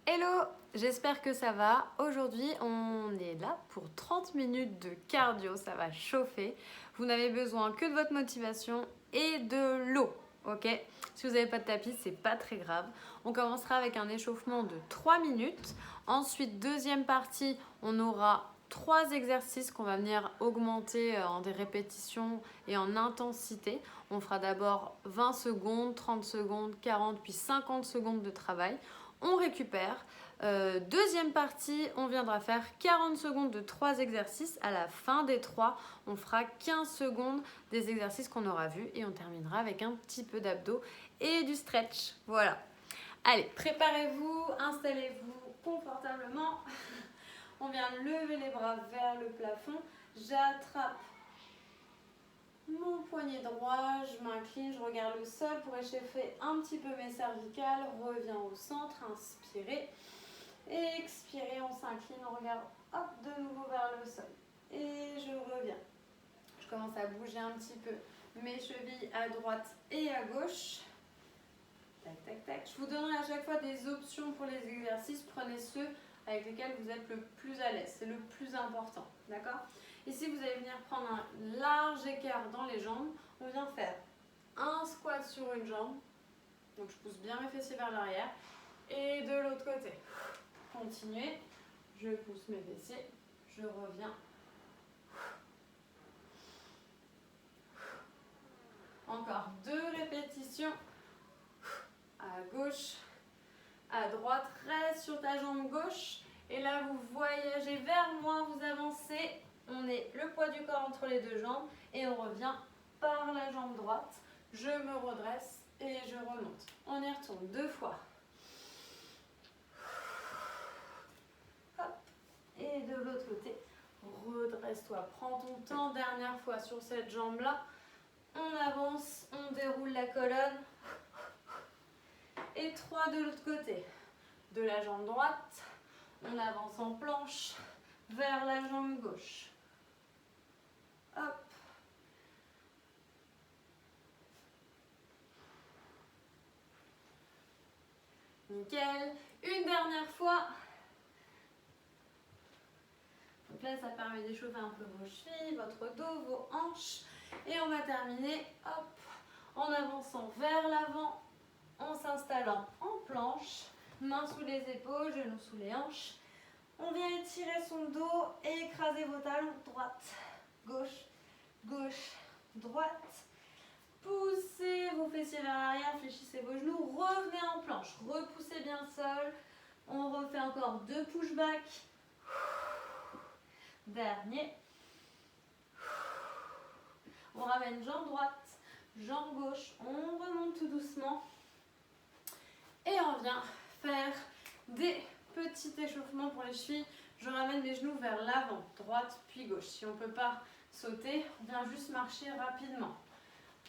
Hello, j'espère que ça va. Aujourd'hui, on est là pour 30 minutes de cardio, ça va chauffer. Vous n'avez besoin que de votre motivation et de l'eau, ok? Si vous n'avez pas de tapis, c'est pas très grave. On commencera avec un échauffement de 3 minutes. Ensuite, deuxième partie, on aura 3 exercices qu'on va venir augmenter en des répétitions et en intensité. On fera d'abord 20 secondes, 30 secondes, 40 puis 50 secondes de travail. On récupère. Deuxième partie, on viendra faire 40 secondes de 3 exercices. À la fin des 3, on fera 15 secondes des exercices qu'on aura vus et on terminera avec un petit peu d'abdos et du stretch. Voilà. Allez, préparez-vous, installez-vous confortablement. On vient lever les bras vers le plafond. J'attrape mon poignet droit, je m'incline, je regarde le sol pour échauffer un petit peu mes cervicales. Reviens au centre, inspirez. Expirez, on s'incline, on regarde hop, de nouveau vers le sol. Et je reviens. Je commence à bouger un petit peu mes chevilles à droite et à gauche. Tac, tac, tac. Je vous donnerai à chaque fois des options pour les exercices. Prenez ceux avec lesquels vous êtes le plus à l'aise. C'est le plus important. D'accord ? Ici, vous allez venir prendre un large écart dans les jambes. On vient faire un squat sur une jambe. Donc, je pousse bien mes fessiers vers l'arrière. Et de l'autre côté. Continuez. Je pousse mes fessiers. Je reviens. Encore 2 répétitions. À gauche, à droite. Reste sur ta jambe gauche. Et là, vous voyagez vers moi, vous avancez. On est le poids du corps entre les deux jambes. Et on revient par la jambe droite. Je me redresse et je remonte. On y retourne 2 fois. Hop. Et de l'autre côté, redresse-toi. Prends ton temps. Dernière fois sur cette jambe-là. On avance, on déroule la colonne. Et 3 de l'autre côté. De la jambe droite, on avance en planche vers la jambe gauche. Hop. Nickel. Une dernière fois. Donc là, ça permet d'échauffer un peu vos chevilles, votre dos, vos hanches. Et on va terminer, hop, en avançant vers l'avant, en s'installant en planche, mains sous les épaules, genoux sous les hanches. On vient étirer son dos et écraser vos talons, droite, gauche, gauche, droite. Poussez vos fessiers vers l'arrière, fléchissez vos genoux, revenez en planche, repoussez bien le sol. On refait encore 2 push-back. Dernier. On ramène jambe droite, jambe gauche, on remonte tout doucement. Et on vient faire des petits échauffements pour les chevilles. Je ramène mes genoux vers l'avant, droite puis gauche. Si on ne peut pas sauter, on vient juste marcher rapidement.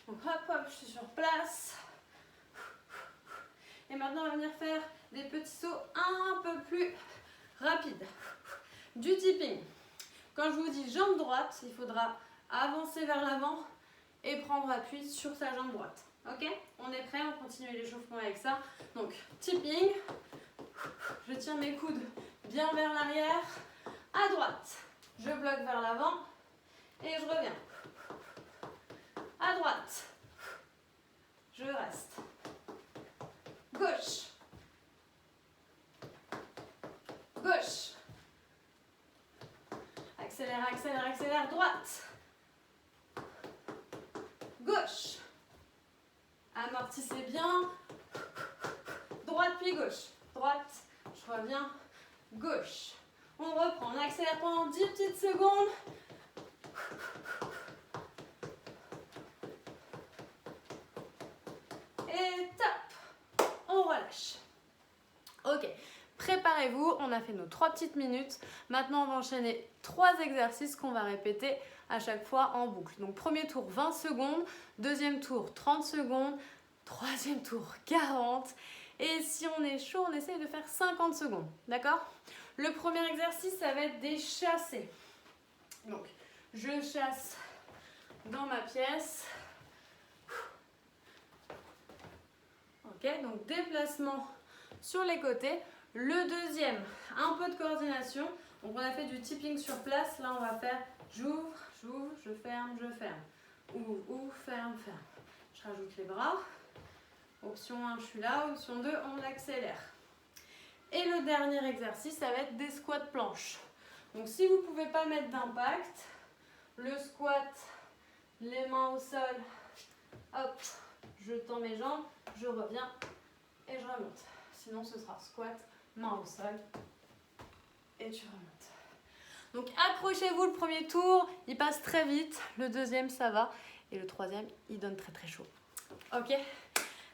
Donc hop hop, je suis sur place. Et maintenant on va venir faire des petits sauts un peu plus rapides. Du tipping. Quand je vous dis jambe droite, il faudra avancer vers l'avant et prendre appui sur sa jambe droite. Ok? On est prêt, on continue l'échauffement avec ça. Donc tipping. Je tire mes coudes bien vers l'arrière. À droite, je bloque vers l'avant et je reviens. À droite, je reste. Gauche. Gauche. Accélère, accélère, accélère. Droite. Gauche. Amortissez bien. Droite puis gauche. Droite, je reviens. Gauche. On reprend, on accélère pendant 10 petites secondes. Et top. On relâche. Ok. Préparez-vous, on a fait nos 3 petites minutes. Maintenant, on va enchaîner 3 exercices qu'on va répéter à chaque fois en boucle. Donc, premier tour, 20 secondes. Deuxième tour, 30 secondes. Troisième tour, 40. Et si on est chaud, on essaye de faire 50 secondes. D'accord ? Le premier exercice, ça va être des chassés. Donc, je chasse dans ma pièce. Ok, donc déplacement sur les côtés. Le deuxième, un peu de coordination. Donc on a fait du tipping sur place. Là, on va faire j'ouvre, j'ouvre, je ferme, je ferme. Ouvre, ouvre, ferme, ferme. Je rajoute les bras. Option 1, je suis là. Option 2, on accélère. Et le dernier exercice, ça va être des squats planches. Donc si vous ne pouvez pas mettre d'impact, le squat, les mains au sol, hop, je tends mes jambes, je reviens et je remonte. Sinon ce sera squat, main au sol et tu remontes. Donc accrochez-vous, le premier tour, il passe très vite, le deuxième ça va et le troisième il donne très très chaud. Ok?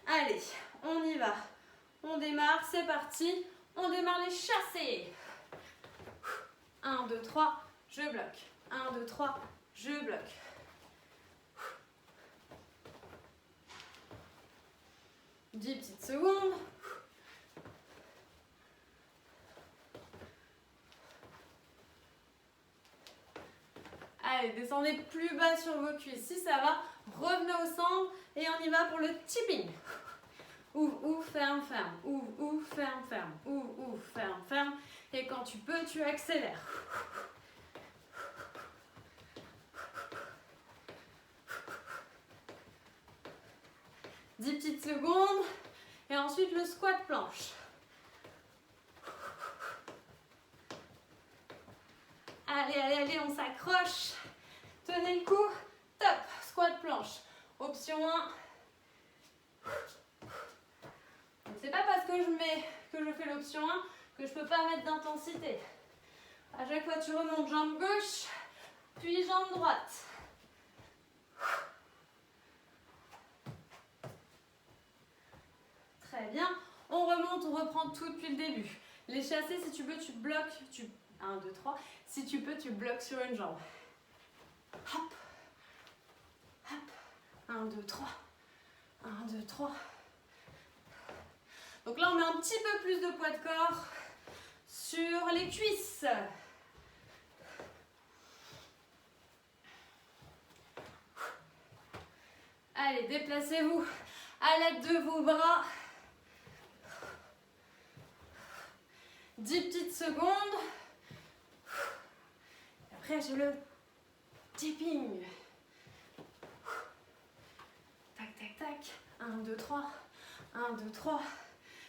Allez, on y va. On démarre, c'est parti. On démarre les chassés. 1, 2, 3, je bloque. 1, 2, 3, je bloque. Dix petites secondes. Allez, descendez plus bas sur vos cuisses. Si ça va, revenez au centre et on y va pour le tipping. Ouvre, ouvre, ferme, ferme. Ouvre, ouvre, ferme, ferme. Ouvre, ouvre, ferme, ferme. Et quand tu peux, tu accélères. Dix petites secondes. Et ensuite, le squat planche. Allez, allez, allez, on s'accroche. Tenez le coup. Top. Squat planche. Option 1. C'est pas parce que je fais l'option 1 que je peux pas mettre d'intensité. À chaque fois, tu remontes jambe gauche, puis jambe droite. Très bien. On remonte, on reprend tout depuis le début. Les chassés, si tu peux, tu bloques. 1, 2, 3. Si tu peux, tu bloques sur une jambe. Hop. Hop. 1, 2, 3. 1, 2, 3. Donc là, on met un petit peu plus de poids de corps sur les cuisses. Allez, déplacez-vous à l'aide de vos bras. 10 petites secondes. Après, j'ai le tipping. Tac, tac, tac. 1, 2, 3. 1, 2, 3.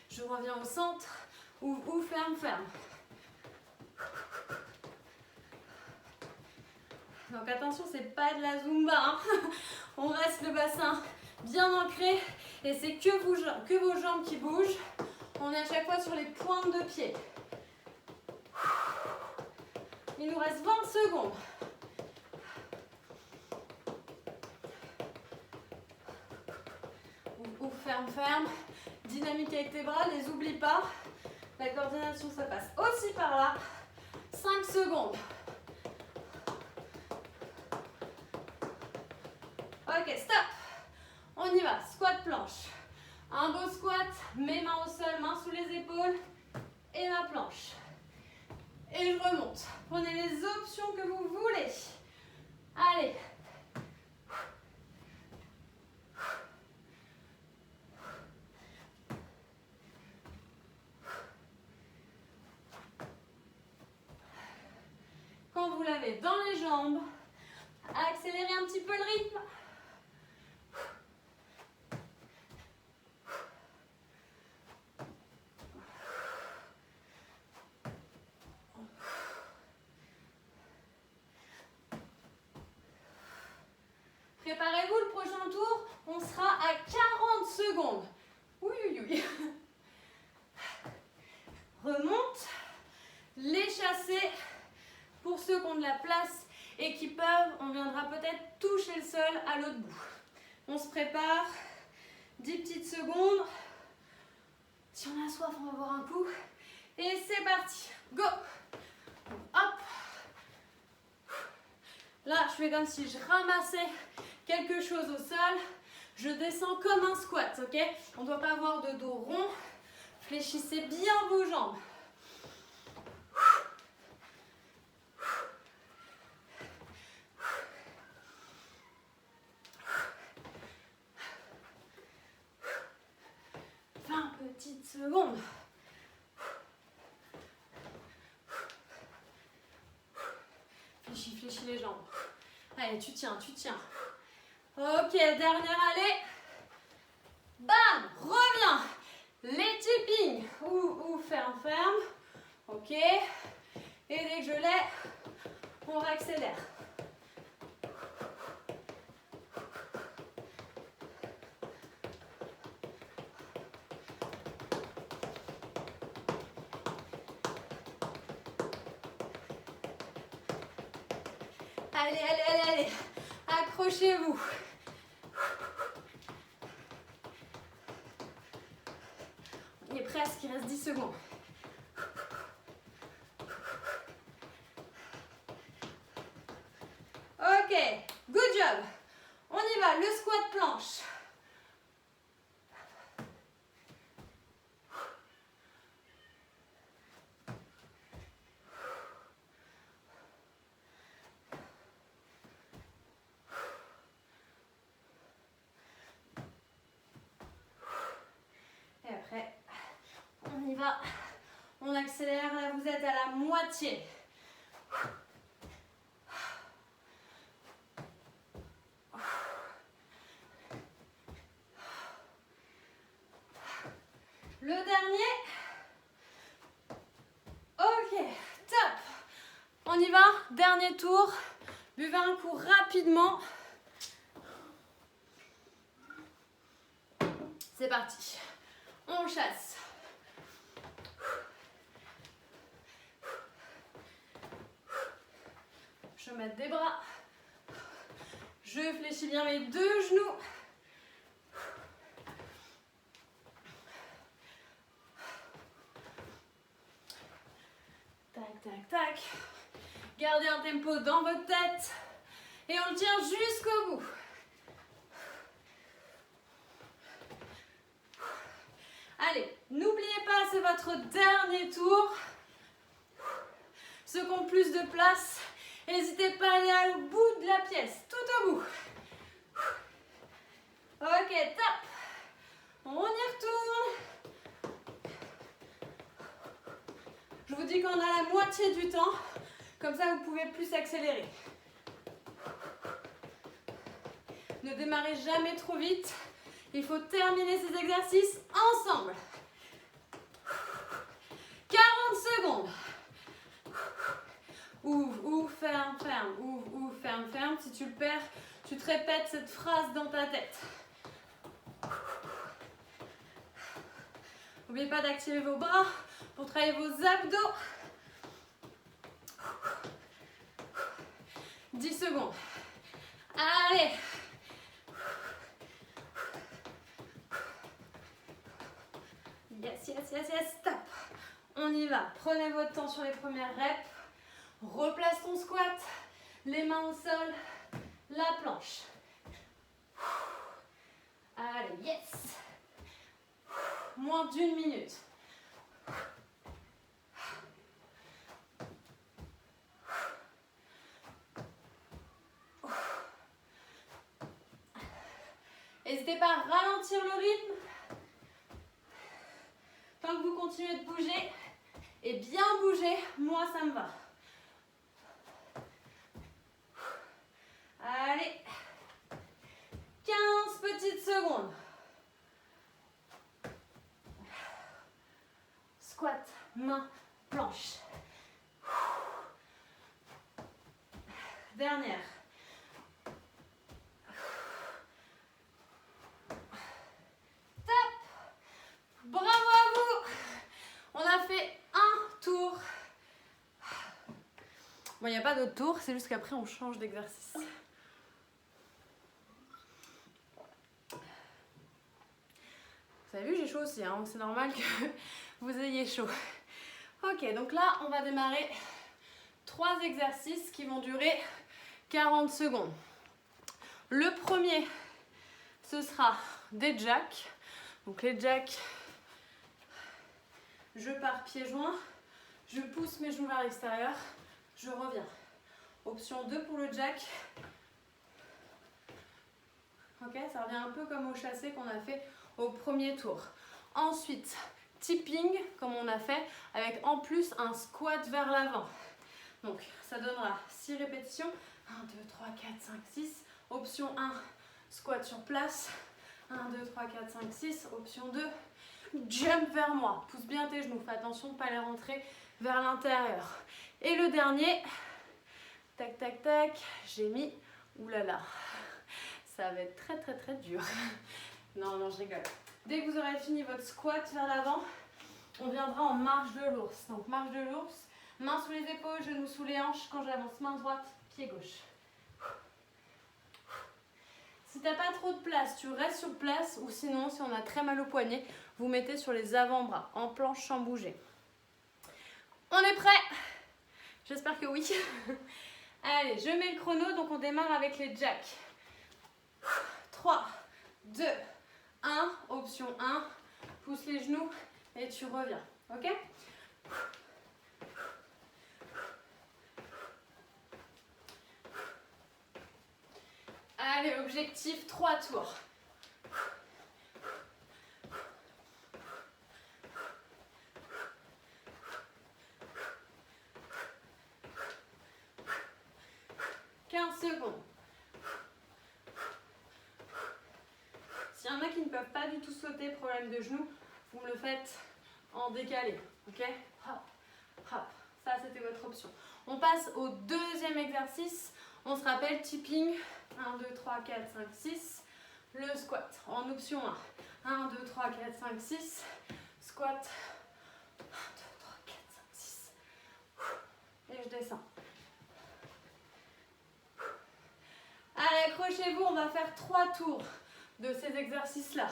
Je reviens au centre. Ouvre, ferme, ferme. Donc attention, c'est pas de la Zumba. Hein. On reste le bassin bien ancré. Et c'est que vos jambes qui bougent. On est à chaque fois sur les pointes de pied. Il nous reste 20 secondes. Ouvre, ferme, ferme. Dynamique avec tes bras, les oublie pas. La coordination, ça passe aussi par là. 5 secondes. Ok, stop. On y va. Squat planche. Un beau squat. Mes mains au sol, mains sous les épaules. Et ma planche. Et je remonte. Prenez les options que vous voulez. Allez. Quand vous l'avez dans les jambes, accélérez un petit peu le rythme. Préparez-vous, le prochain tour, on sera à 40 secondes. Oui, oui, oui. Remonte. Les chassés, pour ceux qui ont de la place et qui peuvent, on viendra peut-être toucher le sol à l'autre bout. On se prépare. 10 petites secondes. Si on a soif, on va boire un coup. Et c'est parti. Go. Hop. Là, je fais comme si je ramassais quelque chose au sol. Je descends comme un squat, ok? On ne doit pas avoir de dos rond. Fléchissez bien vos jambes. Petites secondes. Allez, tu tiens, tu tiens. Ok, dernière allée. Bam, reviens. Les tipping. Ou ferme, ferme. Ok. Et dès que je l'ai, on réaccélère. Allez, allez, allez, allez. Accrochez-vous. On y est presque, il reste 10 secondes. Ok, good job. On y va, le squat planche. Et après, on y va. On accélère, là vous êtes à la moitié. Le dernier. Ok, top. On y va, dernier tour. Buvez un coup rapidement. C'est parti. On chasse. Je mets des bras. Je fléchis bien mes deux genoux. Tac, tac, tac. Gardez un tempo dans votre tête. Et on le tient jusqu'au bout. Allez, n'oubliez pas, c'est votre dernier tour. Ceux qui ont plus de place, n'hésitez pas à aller au bout de la pièce, tout au bout. Ok, top. On y retourne. Je vous dis qu'on a la moitié du temps, comme ça vous pouvez plus accélérer. Ne démarrez jamais trop vite. Il faut terminer ces exercices ensemble. 40 secondes. Ouvre, ouvre, ferme, ferme. Ouvre, ouvre, ferme, ferme. Si tu le perds, tu te répètes cette phrase dans ta tête. N'oubliez pas d'activer vos bras pour travailler vos abdos. 10 secondes. Allez. Yes, yes, yes, yes, stop. On y va. Prenez votre temps sur les premières reps. Replace ton squat. Les mains au sol. La planche. Allez, yes. Moins d'1 minute. N'hésitez pas à ralentir le rythme. Tant que vous continuez de bouger, et bien bouger, moi ça me va. Allez, 15 petites secondes. Squat, main, planche. Dernière. Top. Bravo à vous. On a fait un tour. Bon, il n'y a pas d'autre tour, c'est juste qu'après on change d'exercice. Vous avez vu, j'ai chaud aussi, hein, c'est normal que vous ayez chaud. Ok, donc là, on va démarrer 3 exercices qui vont durer 40 secondes. Le premier, ce sera des jacks. Donc les jacks, je pars pieds joints, je pousse mes genoux vers l'extérieur, je reviens. Option 2 pour le jack. Ok, ça revient un peu comme au chassé qu'on a fait au premier tour. Ensuite, tipping, comme on a fait, avec en plus un squat vers l'avant. Donc, ça donnera 6 répétitions. 1, 2, 3, 4, 5, 6. Option 1, squat sur place. 1, 2, 3, 4, 5, 6. Option 2, jump vers moi. Pousse bien tes genoux. Fais attention de ne pas les rentrer vers l'intérieur. Et le dernier, tac, tac, tac. J'ai mis, oulala, ça va être très, très, très dur. Non, non, je rigole. Dès que vous aurez fini votre squat vers l'avant, on viendra en marche de l'ours. Donc, marche de l'ours, main sous les épaules, genoux sous les hanches. Quand j'avance, main droite, pied gauche. Si tu n'as pas trop de place, tu restes sur place. Ou sinon, si on a très mal au poignet, vous mettez sur les avant-bras, en planche sans bouger. On est prêt? J'espère que oui. Allez, je mets le chrono. Donc, on démarre avec les jacks. 3, 2, 1. Option 1. Pousse les genoux et tu reviens. Ok? Allez, objectif 3 tours. Secondes. S'il y en a qui ne peuvent pas du tout sauter, problème de genou, vous me le faites en décalé. Ok? Hop, hop. Ça, c'était votre option. On passe au deuxième exercice. On se rappelle tipping. 1, 2, 3, 4, 5, 6. Le squat. En option 1. 1, 2, 3, 4, 5, 6. Squat. 1, 2, 3, 4, 5, 6. Et je descends. Allez, accrochez-vous, on va faire 3 tours de ces exercices-là.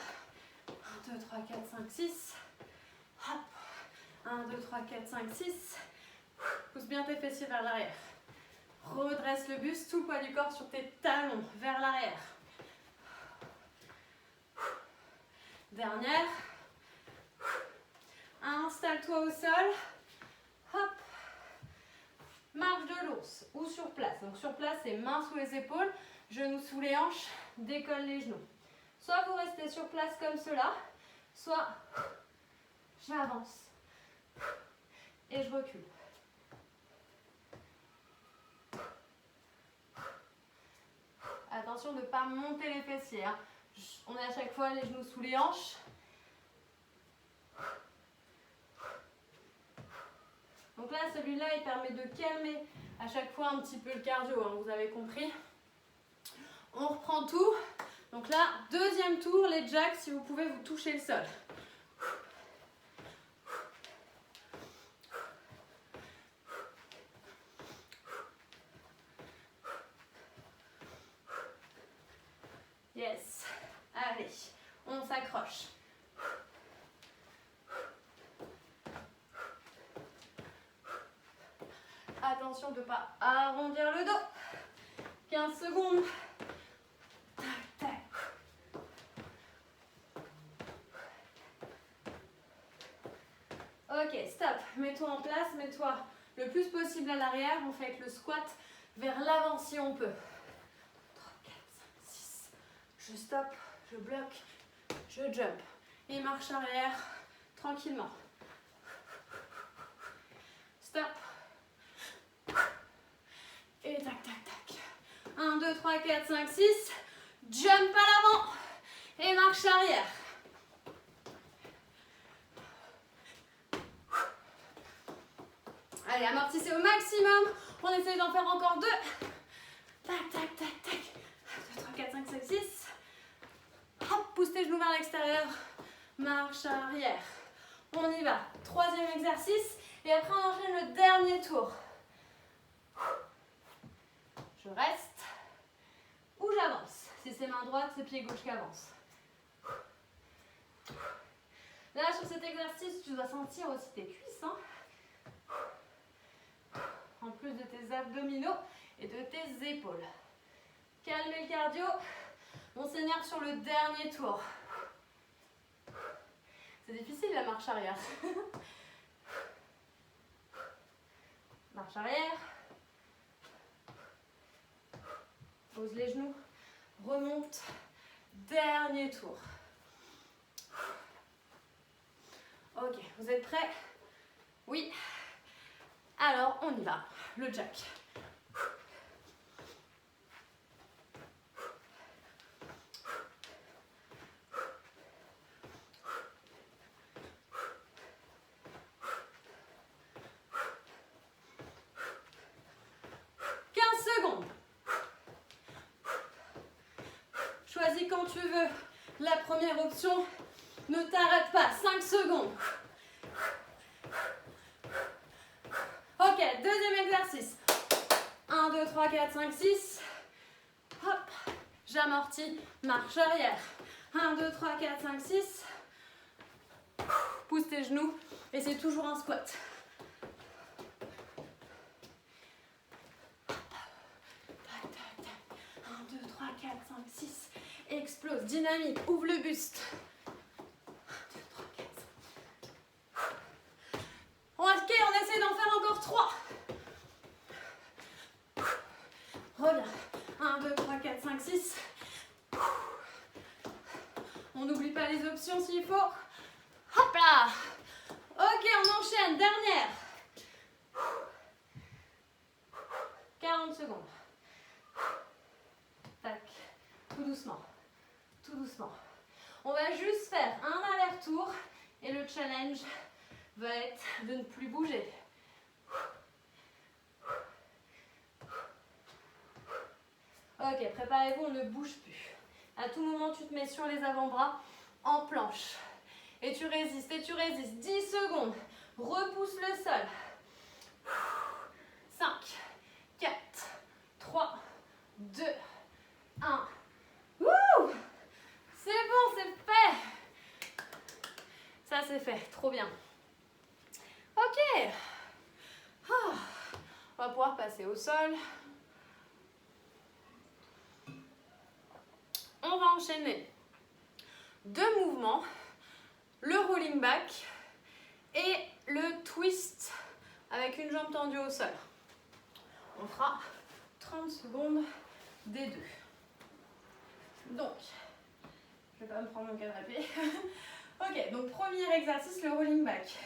1, 2, 3, 4, 5, 6. Hop. 1, 2, 3, 4, 5, 6. Pousse bien tes fessiers vers l'arrière. Redresse le buste, tout le poids du corps sur tes talons, vers l'arrière. Dernière. Installe-toi au sol. Hop. Marche de l'ours ou sur place. Donc sur place, c'est mains sous les épaules, genoux sous les hanches, décolle les genoux. Soit vous restez sur place comme cela, soit j'avance et je recule. Attention de ne pas monter les fessiers. Hein. On est à chaque fois les genoux sous les hanches. Donc là, celui-là, il permet de calmer à chaque fois un petit peu le cardio, hein, vous avez compris. On reprend tout. Donc là, deuxième tour, les jacks, si vous pouvez vous toucher le sol. Yes. Allez, on s'accroche. Attention de ne pas arrondir le dos. 15 secondes. Tac, tac. Ok, stop. Mets-toi en place, mets-toi le plus possible à l'arrière. On fait avec le squat vers l'avant si on peut. 3, 4, 5, 6. Je stop, je bloque, je jump. Et marche arrière tranquillement. Stop. Et tac, tac, tac. 1, 2, 3, 4, 5, 6. Jump à l'avant. Et marche arrière. Allez, amortissez au maximum. On essaye d'en faire encore 2. Tac, tac, tac, tac. 2, 3, 4, 5, 5, 6. Hop, pousse tes genoux vers l'extérieur. Marche arrière. On y va. Troisième exercice. Et après, on enchaîne le dernier tour. Je reste ou j'avance. Si c'est main droite, c'est pied gauche qui avance. Là, sur cet exercice, tu dois sentir aussi tes cuisses. Hein, en plus de tes abdominaux et de tes épaules. Calmez le cardio. On s'énerve sur le dernier tour. C'est difficile la marche arrière. Marche arrière. Pose les genoux. Remonte. Dernier tour. Ok, vous êtes prêts? Oui. Alors, on y va. Le jack. Vas-y quand tu veux. La première option, ne t'arrête pas. 5 secondes. Ok, deuxième exercice. 1, 2, 3, 4, 5, 6. Hop, j'amortis, marche arrière. 1, 2, 3, 4, 5, 6. Pousse tes genoux et c'est toujours un squat. Tac, tac, tac. 1, 2, 3, 4, 5, 6. Explose, dynamique, ouvre le buste. 1, 2, 3, 4, 5. Ok, on essaie d'en faire encore 3. Reviens. 1, 2, 3, 4, 5, 6. On n'oublie pas les options s'il faut. Hop là. Ok, on enchaîne. Dernière. 40 secondes. Tac. Tout doucement. Tout doucement. On va juste faire un aller-retour et le challenge va être de ne plus bouger. Ok, préparez-vous, on ne bouge plus. À tout moment, tu te mets sur les avant-bras en planche. Et tu résistes, et tu résistes. 10 secondes. Repousse le sol. 5, 4, 3, 2, 1. Wouh! C'est bon, c'est fait. Ça, c'est fait. Trop bien. Ok. Ah. On va pouvoir passer au sol. On va enchaîner 2 mouvements. Le rolling back et le twist avec une jambe tendue au sol. On fera 30 secondes des deux. Donc, je ne vais pas me prendre mon canapé. Ok, donc premier exercice, le rolling back.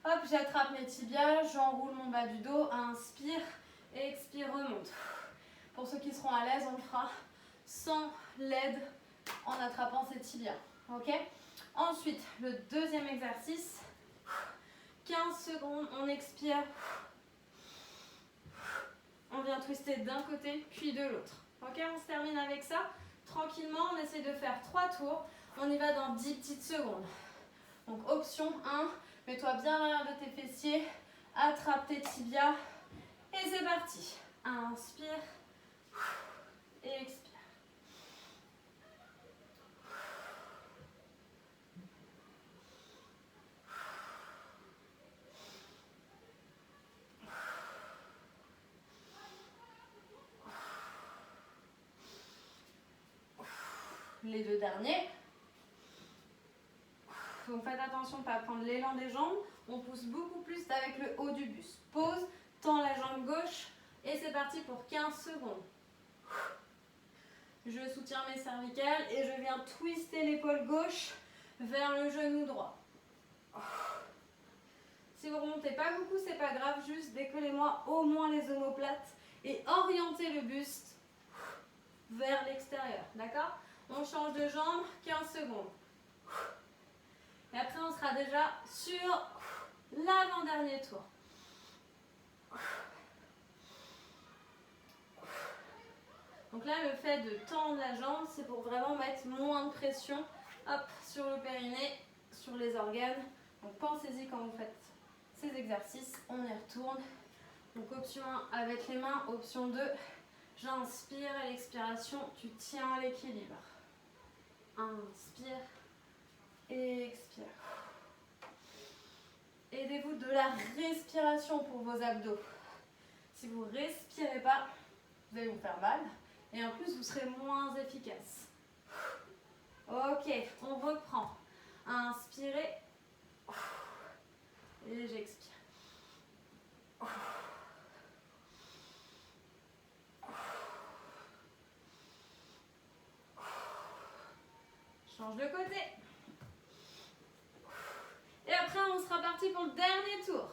Hop, j'attrape mes tibias, j'enroule mon bas du dos, inspire, expire, remonte. Pour ceux qui seront à l'aise, on le fera sans l'aide en attrapant ses tibias. Ok ? Ensuite, le deuxième exercice, 15 secondes, on expire, on vient twister d'un côté puis de l'autre. Ok, on se termine avec ça. Tranquillement, on essaie de faire 3 tours, on y va dans 10 petites secondes. Donc option 1, mets-toi bien à l'arrière de tes fessiers, attrape tes tibias et c'est parti. Inspire et expire. Les 2 derniers. Donc faites attention de ne pas prendre l'élan des jambes. On pousse beaucoup plus avec le haut du buste. Pause, tends la jambe gauche et c'est parti pour 15 secondes. Je soutiens mes cervicales et je viens twister l'épaule gauche vers le genou droit. Si vous ne remontez pas beaucoup, c'est pas grave, juste décollez-moi au moins les omoplates et orientez le buste vers l'extérieur. D'accord ? On change de jambe, 15 secondes. Et après, on sera déjà sur l'avant-dernier tour. Donc là, le fait de tendre la jambe, c'est pour vraiment mettre moins de pression sur le périnée, sur les organes. Donc pensez-y quand vous faites ces exercices. On y retourne. Donc option 1 avec les mains. Option 2, j'inspire à l'expiration, tu tiens l'équilibre. Inspire et expire. Aidez-vous de la respiration pour vos abdos. Si vous ne respirez pas, vous allez vous faire mal et en plus vous serez moins efficace. Ok, on reprend. Inspirez et j'expire. Change de côté. Et après, on sera parti pour le dernier tour.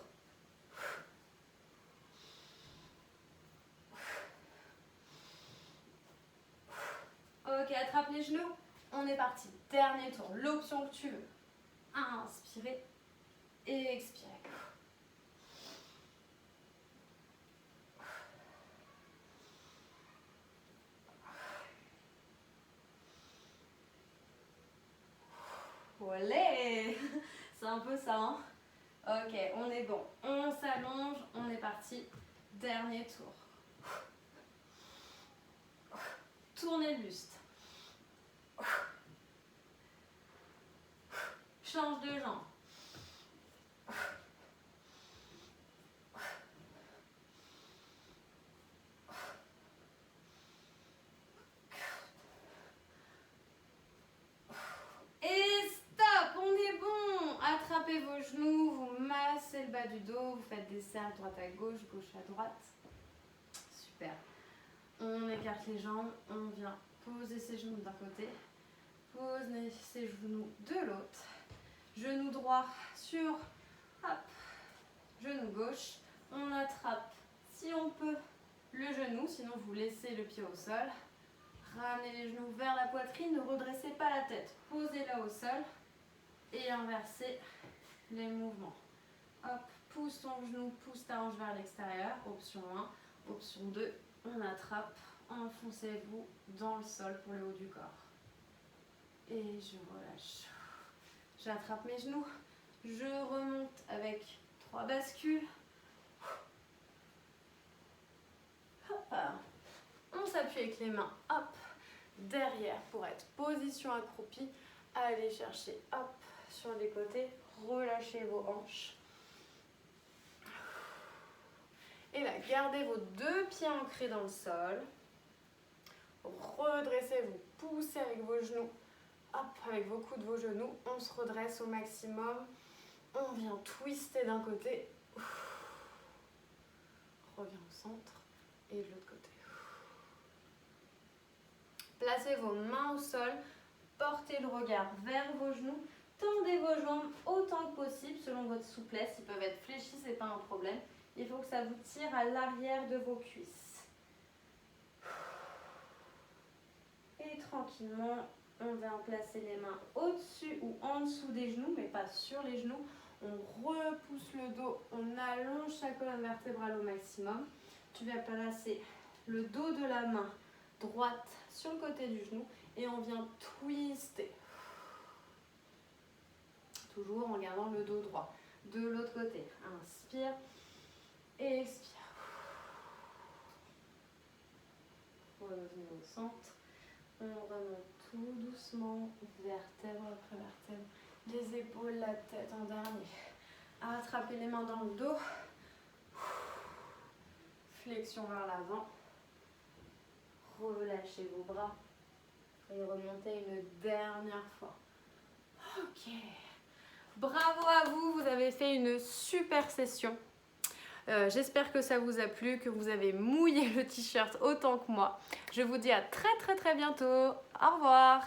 Ok, attrape les genoux. On est parti. Dernier tour. L'option que tu veux. Inspirez et expirez. un peu ça, hein. Ok, on est bon. On s'allonge, on est parti. Dernier tour. Tournez le buste. Change de jambe. Et stop, on est bon. Attrapez vos genoux, vous massez le bas du dos, vous faites des cercles droite à gauche, gauche à droite. Super. On écarte les jambes, on vient poser ses genoux d'un côté, poser ses genoux de l'autre. Genou droit sur, hop, genou gauche. On attrape, si on peut, le genou, sinon vous laissez le pied au sol. Ramenez les genoux vers la poitrine, ne redressez pas la tête. Posez-la au sol et inversez les mouvements. Hop, pousse ton genou, pousse ta hanche vers l'extérieur. Option 1. Option 2, on attrape, enfoncez-vous dans le sol pour le haut du corps. Et je relâche. J'attrape mes genoux, je remonte avec 3 bascules. Hop. On s'appuie avec les mains, hop, derrière pour être position accroupie. Allez chercher, hop, sur les côtés, relâchez vos hanches. Et là, gardez vos 2 pieds ancrés dans le sol. Redressez-vous, poussez avec vos genoux, hop, avec vos coudes, vos genoux. On se redresse au maximum. On vient twister d'un côté. Reviens au centre et de l'autre côté. Placez vos mains au sol, portez le regard vers vos genoux, tendez vos jambes autant que possible selon votre souplesse. Ils peuvent être fléchis, ce n'est pas un problème. Il faut que ça vous tire à l'arrière de vos cuisses. Et tranquillement, on vient placer les mains au-dessus ou en dessous des genoux, mais pas sur les genoux. On repousse le dos, on allonge sa colonne vertébrale au maximum. Tu vas placer le dos de la main droite sur le côté du genou et on vient twister. Toujours en gardant le dos droit. De l'autre côté, inspire et expire. Revenez au centre. On remonte tout doucement, vertèbre après vertèbre. Les épaules, la tête en dernier. Attrapez les mains dans le dos. Flexion vers l'avant. Relâchez vos bras. Et remontez une dernière fois. Ok. Bravo à vous, vous avez fait une super session. J'espère que ça vous a plu, que vous avez mouillé le t-shirt autant que moi. Je vous dis à très bientôt. Au revoir.